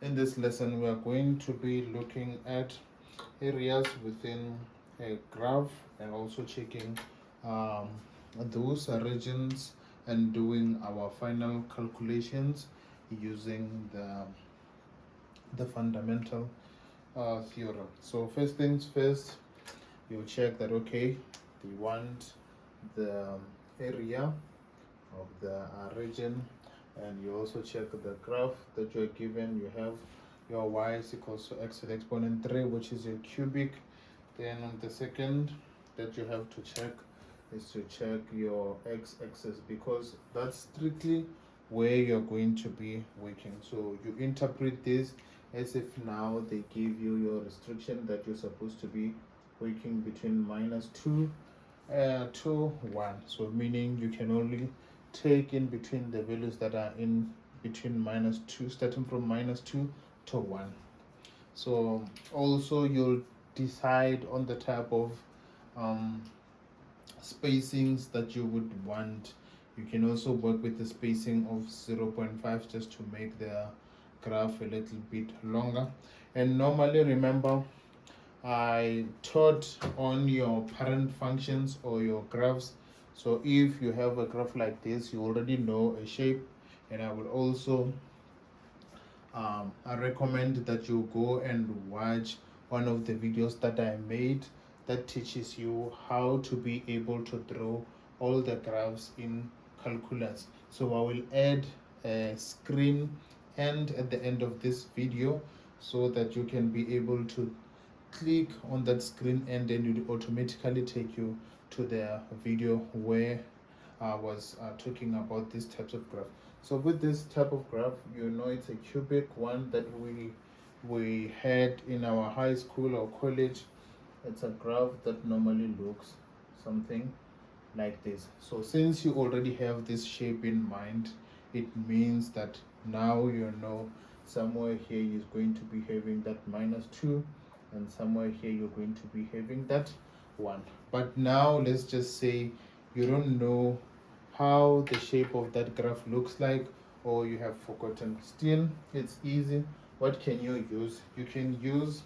In this lesson, we are going to be looking at areas within a graph and also checking um, those regions and doing our final calculations using the fundamental theorem. So first things first, you check that okay, you want the area of the region, and you also check the graph that you're given. You have your y is equals to x to the exponent 3, which is your cubic. Then the second that you have to check is to check your x-axis, because that's strictly where you're going to be working. So you interpret this as if now they give you your restriction that you're supposed to be working between -2 to 1. So meaning you can only take in between the values that are in between -2, starting from -2 to 1. So also you'll decide on the type of um, spacings that you would want. You can also work with the spacing of 0.5 just to make the graph a little bit longer. And normally, remember, I taught on your parent functions or your graphs. So if you have a graph like this, you already know a shape. And I will also I recommend that you go and watch one of the videos that I made that teaches you how to be able to draw all the graphs in calculus. So I will add a screen and at the end of this video so that you can be able to click on that screen, and then it will automatically take you to the video where I was talking about these types of graph. So with this type of graph, you know it's a cubic one that we had in our high school or college. It's a graph that normally looks something like this. So since you already have this shape in mind, it means that now you know somewhere here is going to be having that -2, and somewhere here you're going to be having that 1. But now let's just say you don't know how the shape of that graph looks like, or you have forgotten. Still, it's easy. What can you use? You can use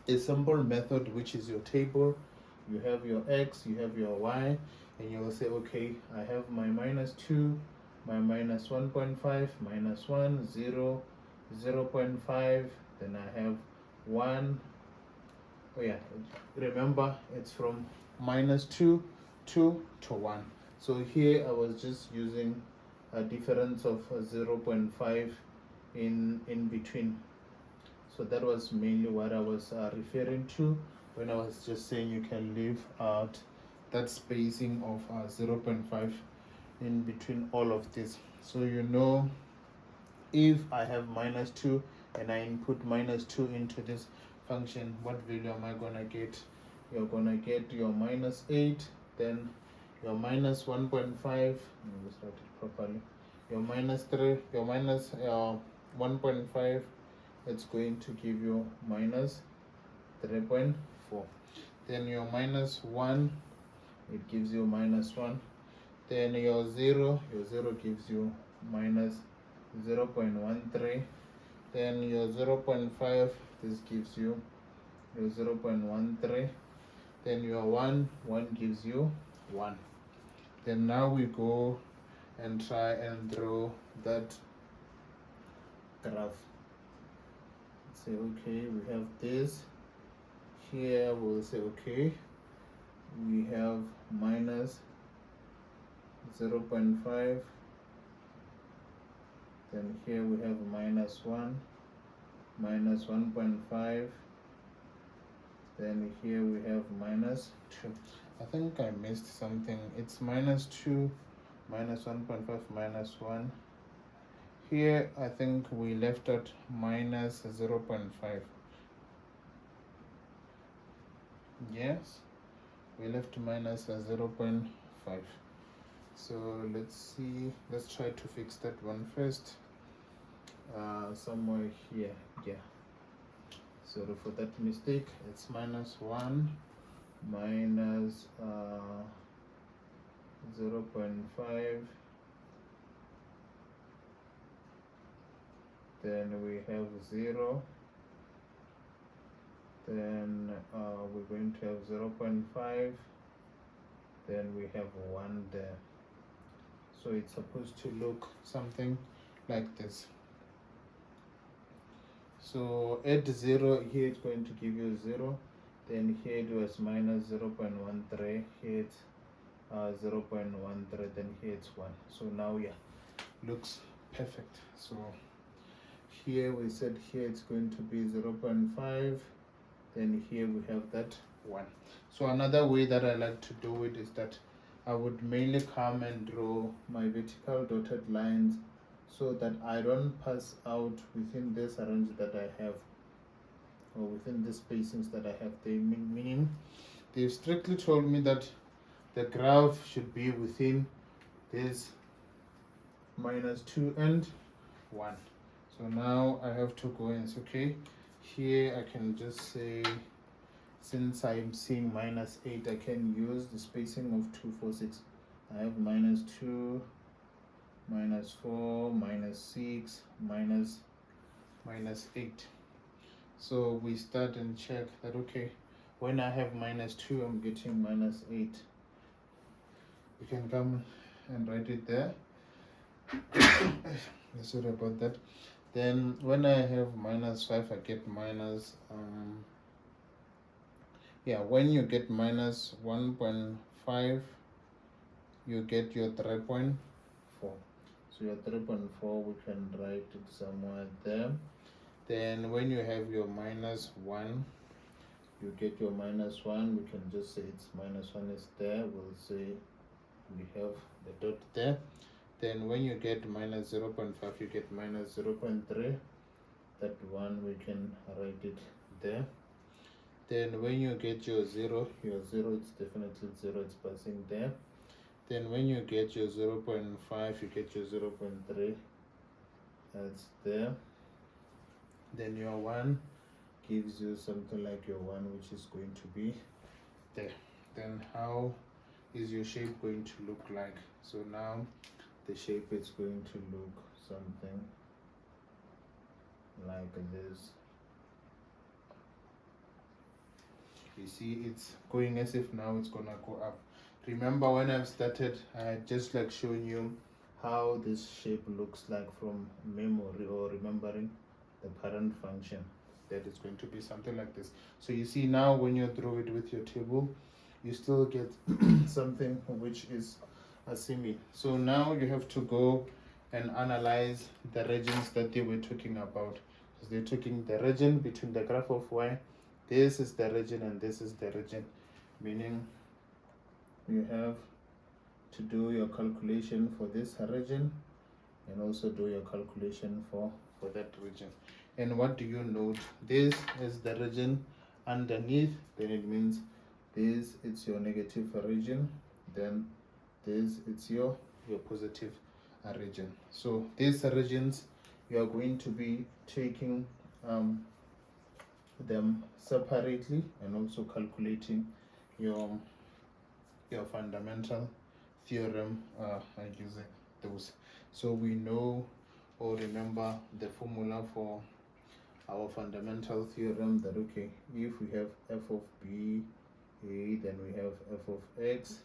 a simple method, which is your table. You have your x, you have your y, and you will say, okay, I have my -2, my -1.5, -1, 0, 0.5, then I have 1. Oh yeah, remember it's from -2 to 1. So here I was just using a difference of 0.5 in between. So that was mainly what I was referring to when I was just saying you can leave out that spacing of 0.5 in between all of this. So you know, if I have -2 and I input -2 into this function, what value am I gonna get? You're gonna get your -8, then your -1.5. Let me start it properly. Your -3, your minus 1.5. It's going to give you -3.4. Then your -1, it gives you -1. Then your 0 gives you -0.13. Then your 0.5, this gives you your 0.13. Then your 1 gives you 1. Then now we go and try and draw that graph. Say okay, we have this here. We'll say okay, we have -0.5. Then here we have -1, -1.5. Then here we have -2. I think I missed something. It's -2, -1.5, -1. Here I think we left out -0.5. Yes, we left -0.5. So let's see, let's try to fix that one first. Somewhere here, yeah, sorry for that mistake. It's -1 minus 0.5 then we have 0, then we're going to have 0.5, then we have 1 there. So it's supposed to look something like this. So at 0 here it's going to give you 0, then here it was minus 0.13, here it's 0.13, then here it's 1. So now looks perfect. So here we said here it's going to be 0.5, then here we have that 1. So another way that I like to do it is that I would mainly come and draw my vertical dotted lines so that I don't pass out within this range that I have, or within the spacings that I have. Meaning they've strictly told me that the graph should be within this -2 and 1. So now I have to go and say, okay, here I can just say, since I'm seeing -8, I can use the spacing of 2, 4, 6. I have -2, -4, -6, -8. So we start and check that, okay, when I have -2, I'm getting -8. You can come and write it there. Sorry about that. Then when I have -5, I get when you get -1.5, you get your 3.4. So your 3.4, we can write it somewhere there. Then when you have your -1, you get your -1. We can just say it's -1 is there. We'll say we have the dot there. Then when you get -0.5, you get -0.3. That one we can write it there. Then when you get your 0, it's definitely 0, it's passing there. Then when you get your 0.5, you get your 0.3, that's there. Then your 1 gives you something like your 1, which is going to be there. Then how is your shape going to look like? So now the shape is going to look something like this. You see, it's going as if now it's gonna go up. Remember when I've started, I had just like shown you how this shape looks like from memory, or remembering the parent function, that it's going to be something like this. So you see now when you draw it with your table, you still get something which is a semi. So now you have to go and analyze the regions that they were talking about. So they're talking the region between the graph of y. This is the region and this is the region, meaning you have to do your calculation for this region and also do your calculation for that region. And what do you note? This is the region underneath, then it means this it's your negative region, then this it's your positive region. So these regions you are going to be taking them separately and also calculating your fundamental theorem using those. So we know or remember the formula for our fundamental theorem, that okay, if we have f of b a, then we have f of x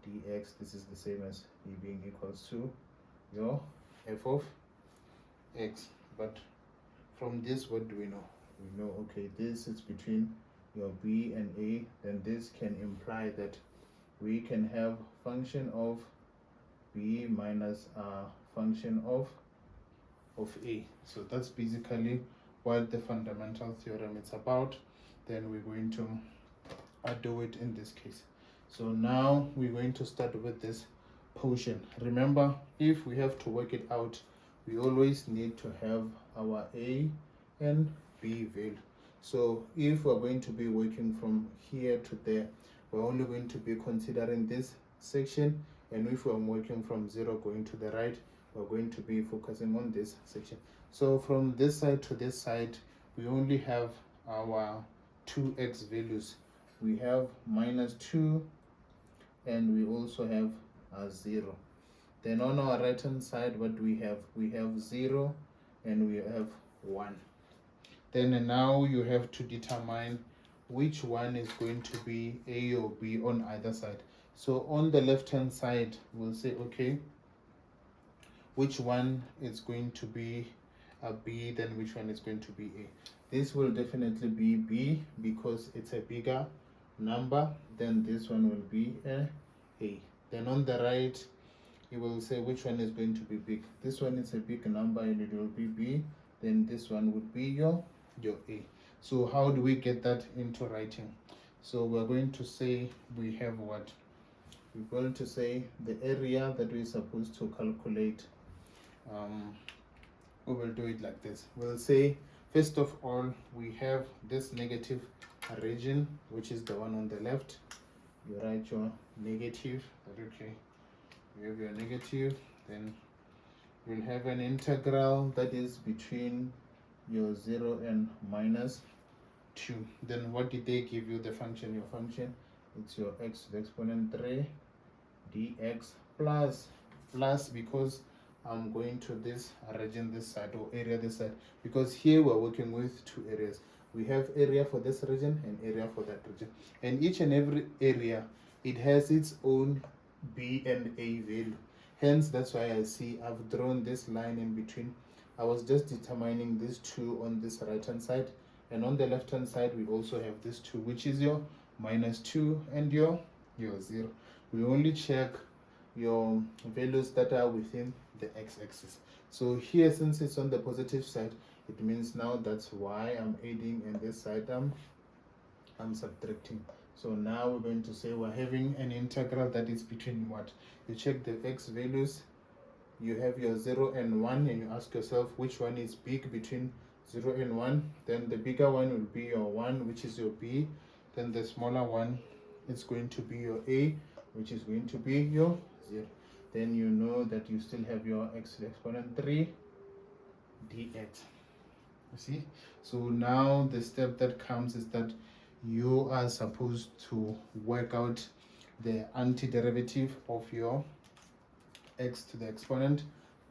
dx. This is the same as e being equals to your f of x. But from this, what do we know? We know, okay, this is between your b and a, then this can imply that we can have function of b minus a function of a. So that's basically what the fundamental theorem is about. Then we're going to do it in this case. So now we're going to start with this portion. Remember, if we have to work it out, we always need to have our a and b value. So if we're going to be working from here to there, we're only going to be considering this section, and if we're working from 0 going to the right, we're going to be focusing on this section. So from this side to this side, we only have our 2x values. We have -2 and we also have a 0. Then on our right hand side, what do we have? We have 0 and we have 1. Then now you have to determine which one is going to be A or B on either side. So on the left hand side, we'll say, okay, which one is going to be a B, then which one is going to be A. This will definitely be B because it's a bigger number. Then this one will be a A. Then on the right, you will say which one is going to be big. This one is a big number and it will be B. Then this one would be your A. So how do we get that into writing? So we're going to say we have what? We're going to say the area that we're supposed to calculate. We will do it like this. We'll say, first of all, we have this negative region, which is the one on the left. You write your negative, okay. You have your negative, then you'll have an integral that is between your 0 and minus 2. Then what did they give you the function? Your function, it's your x to the exponent 3 dx plus because I'm going to this region this side or area this side, because here we're working with two areas. We have area for this region and area for that region, and each and every area, it has its own B and A value. Hence that's why I see I've drawn this line in between. I was just determining these two on this right hand side, and on the left hand side we also have this 2, which is your -2 and your 0. We only check your values that are within the x-axis. So here, since it's on the positive side, it means now that's why I'm adding, and this side I'm subtracting. So now we're going to say we're having an integral that is between what? You check the x values, you have your 0 and 1, and you ask yourself which one is big between 0 and 1. Then the bigger one will be your 1, which is your B. Then the smaller one is going to be your A, which is going to be your 0. Then you know that you still have your x to the exponent 3 dx. You see? So now the step that comes is that you are supposed to work out the antiderivative of your x to the exponent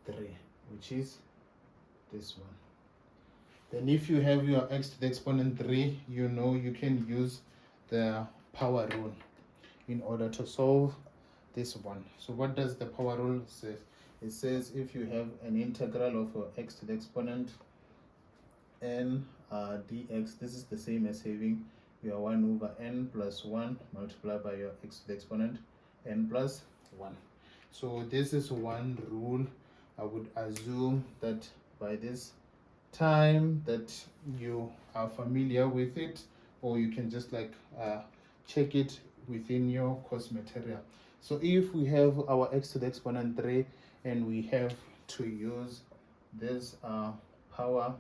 3, which is this one. Then if you have your x to the exponent 3, you know you can use the power rule in order to solve this one. So what does the power rule say? It says if you have an integral of x to the exponent n dx, this is the same as having your 1 over n plus 1 multiplied by your x to the exponent n plus 1. So this is one rule. I would assume that by this time that you are familiar with it, or you can just like check it within your course material. So if we have our x to the exponent 3 and we have to use this power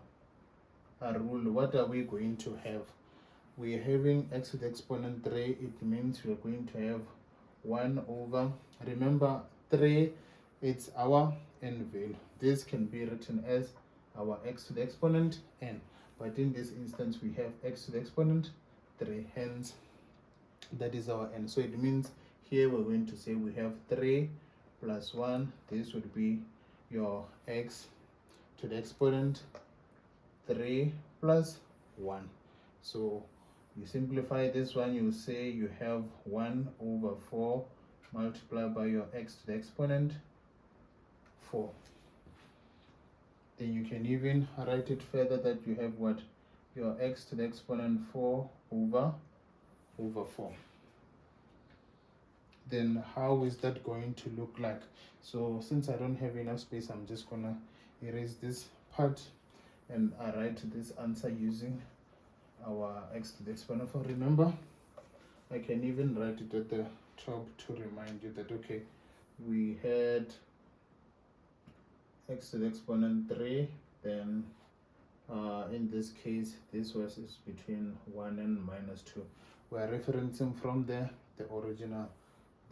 rule, what are we going to have? We're having x to the exponent 3. It means we're going to have 1 over, remember 3, it's our n value. This can be written as our x to the exponent n, but in this instance we have x to the exponent 3, hence that is our n. So it means here we're going to say we have 3 plus 1. This would be your x to the exponent 3 plus 1. So you simplify this one, you say you have 1 over 4 multiplied by your x to the exponent 4. Then you can even write it further that you have what? Your x to the exponent 4 over 4. Then how is that going to look like? So since I don't have enough space, I'm just gonna erase this part and I write this answer using our x to the exponent 4. Remember, I can even write it at the top to remind you that okay, we had x to the exponent 3, then in this case this was is between 1 and -2. We are referencing from the original.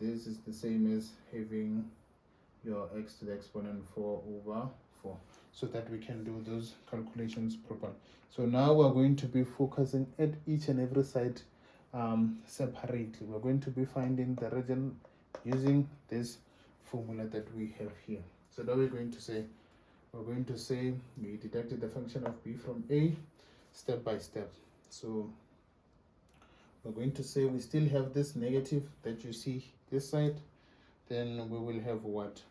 This is the same as having your x to the exponent 4 over 4, so that we can do those calculations properly. So now we're going to be focusing at each and every side separately. We're going to be finding the region using this formula that we have here. So now we're going to say we're going to say we deducted the function of b from a step by step. So we're going to say we still have this negative that you see this side, then we will have what?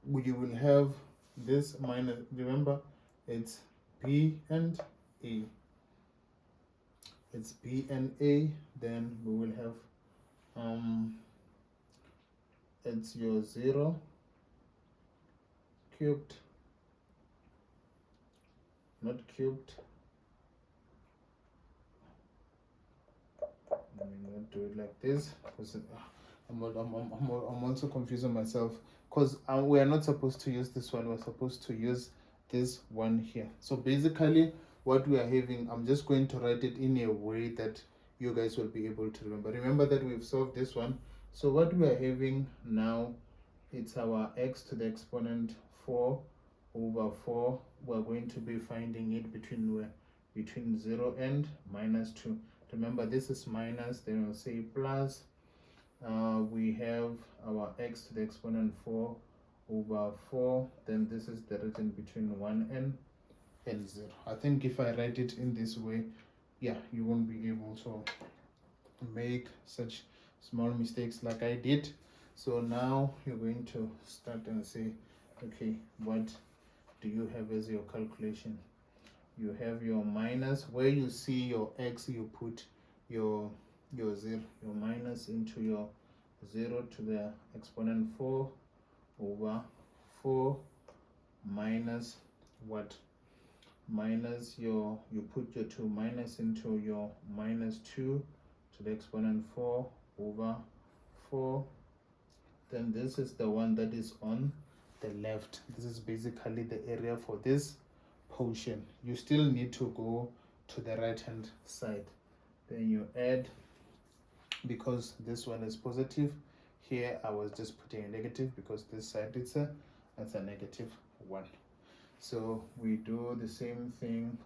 We will have this minus, remember it's b and a. It's b and a, then we will have it's your 0 cubed, not cubed. Let me not do it like this because I'm also confusing myself because we are not supposed to use this one, we're supposed to use this one here. So basically what we are having, I'm just going to write it in a way that you guys will be able to remember. Remember that we've solved this one. So what we are having now, it's our x to the exponent 4 over 4. We're going to be finding it between 0 and minus 2. Remember this is minus, then we'll say plus. We have our x to the exponent 4 over 4, then this is the region between 1 and 0. I think if I write it in this way, yeah, you won't be able to make such small mistakes like I did. So now you're going to start and say, okay, what do you have as your calculation? You have your minus, where you see your x, you put your 0, your minus into your 0 to the exponent 4 over 4 minus what? Minus you put your 2 minus into your minus 2 to the exponent 4 over 4. Then this is the one that is on the left. This is basically the area for this portion. You still need to go to the right hand side. Then you add, because this one is positive, here I was just putting a negative because this side it's a negative 1. So we do the same thing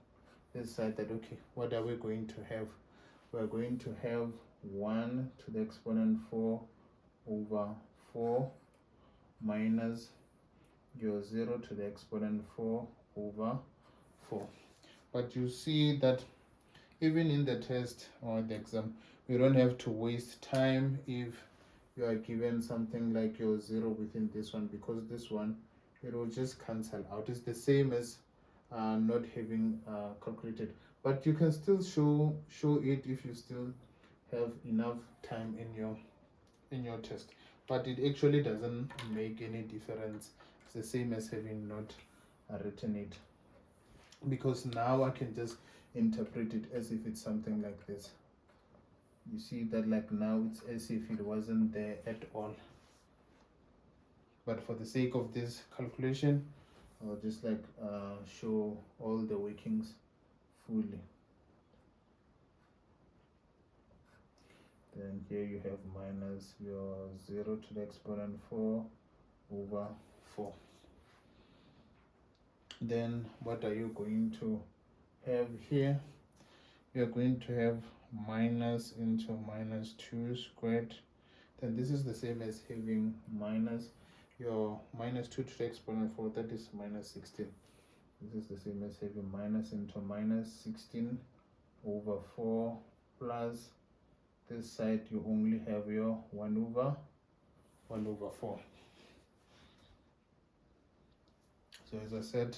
this side, that okay, what are we going to have? We're going to have 1 to the exponent 4 over 4 minus your 0 to the exponent 4 over 4. But you see that even in the test or the exam, you don't have to waste time if you are given something like your 0 within this one, because this one, it will just cancel out. It's the same as not having calculated, but you can still show it if you still have enough time in your test. But it actually doesn't make any difference. It's the same as having not written it, because now I can just interpret it as if it's something like this. You see that, like, now it's as if it wasn't there at all. But for the sake of this calculation, I'll just like show all the workings fully. Then here you have minus your 0 to the exponent 4 over 4. Then what are you going to have here? You're going to have minus into minus 2 squared. Then this is the same as having minus your minus 2 to the exponent 4, that is minus 16. This is the same as having minus into minus 16 over 4 plus this side you only have your 1 over 4. So as I said,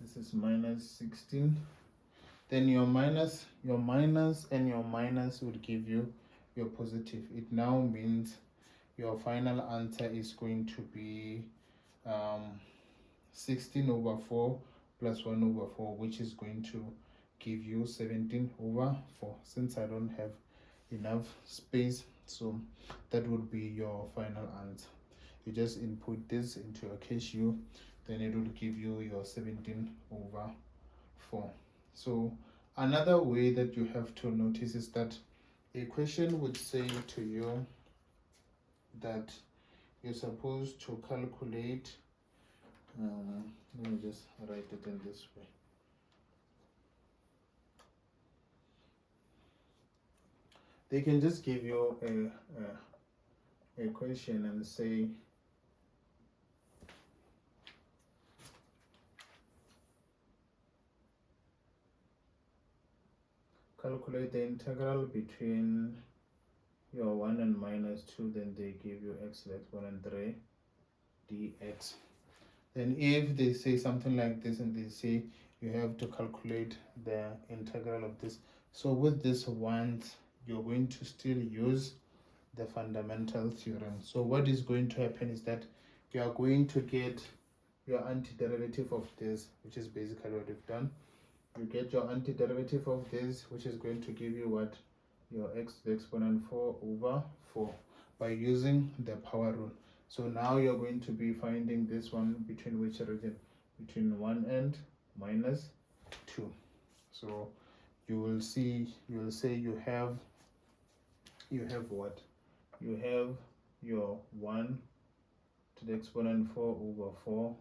this is minus 16. Then your minus and your minus would give you your positive. It now means your final answer is going to be 16 over 4 plus 1 over 4, which is going to give you 17 over 4. Since I don't have enough space, so that would be your final answer. You just input this into your casio, then it will give you your 17 over 4. So another way that you have to notice is that a question would say to you that you're supposed to calculate, let me just write it in this way. They can just give you a question and say calculate the integral between your 1 and minus 2, then they give you x to the exponent 3 dx. Then if they say something like this and they say you have to calculate the integral of this, so with this ones you're going to still use the fundamental theorem. So what is going to happen is that you are going to get your antiderivative of this, which is basically what we've done. You get your antiderivative of this, which is going to give you what? Your x to the exponent 4 over 4 by using the power rule. So now you're going to be finding this one between which region? Between 1 and minus 2. So you will see, you will say you have what? You have your 1 to the exponent 4 over 4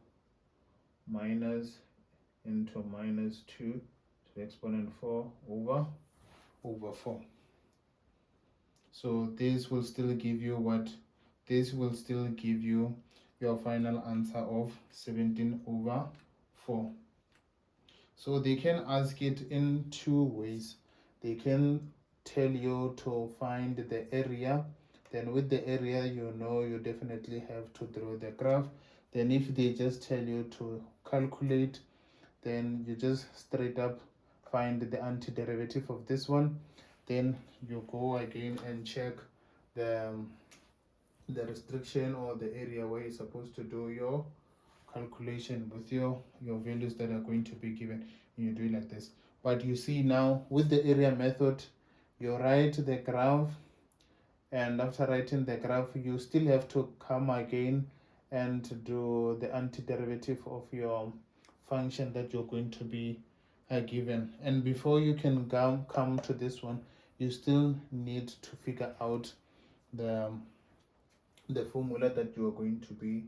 minus into minus 2 to the exponent 4 over 4. So this will still give you what? This will still give you your final answer of 17 over 4. So they can ask it in two ways. They can tell you to find the area. Then with the area, you know you definitely have to draw the graph. Then if they just tell you to calculate, then you just straight up find the antiderivative of this one. Then you go again and check the restriction or the area where you're supposed to do your calculation with your values that are going to be given. You do it like this. But you see now with the area method, you write the graph, and after writing the graph you still have to come again and do the antiderivative of your function that you're going to be given. And before you can come to this one, you still need to figure out the formula that you are going to be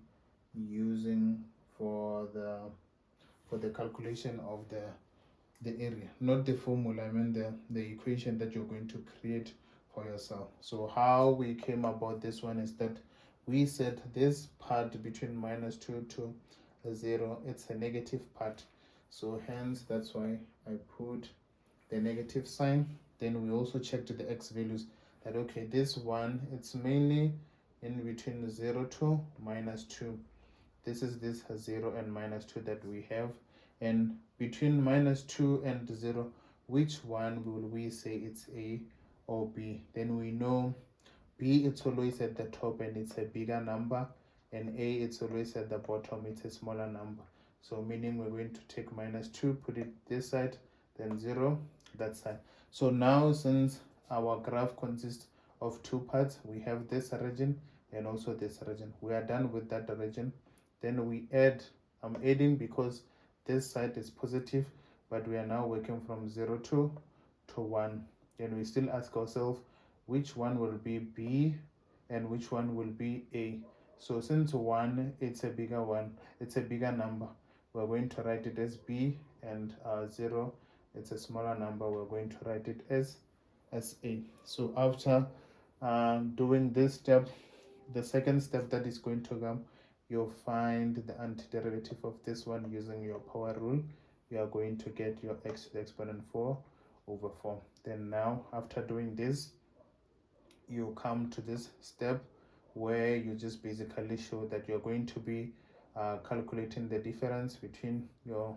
using for the calculation of the area, not the formula, I mean the equation that you're going to create for yourself. So how we came about this one is that we said this part between minus 2 to 0, it's a negative part, so hence that's why I put the negative sign. Then we also checked the x values, that okay, this one, it's mainly in between 0 to minus 2. This is this 0 and minus 2 that we have, and between minus 2 and 0, which one will we say it's A or B? Then we know B, it's always at the top and it's a bigger number, and A, it's always at the bottom, it's a smaller number. So meaning we're going to take minus 2, put it this side, then 0 that side. So now since our graph consists of two parts, we have this region and also this region. We are done with that region. Then we add, I'm adding because this side is positive, but we are now working from 0 to 1. Then we still ask ourselves which one will be B and which one will be A. So since 1, it's a bigger one, it's a bigger number, we're going to write it as B, and 0, it's a smaller number, we're going to write it as A. So after doing this step, the second step that is going to come, you'll find the antiderivative of this one using your power rule. You are going to get your x to the exponent 4 over 4. Then now after doing this, you come to this step where you just basically show that you're going to be calculating the difference between your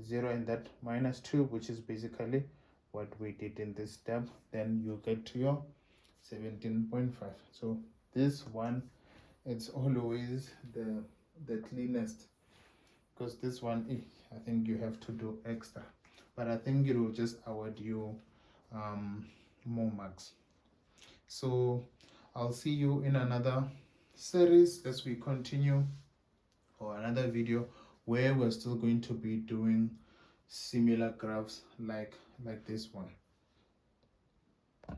0 and that minus 2, which is basically what we did in this step. Then you get to your 17.5. So this one, it's always the cleanest, because this one, I think you have to do extra, but I think it will just award you more marks. So I'll see you in another series as we continue, or another video where we're still going to be doing similar graphs like this one.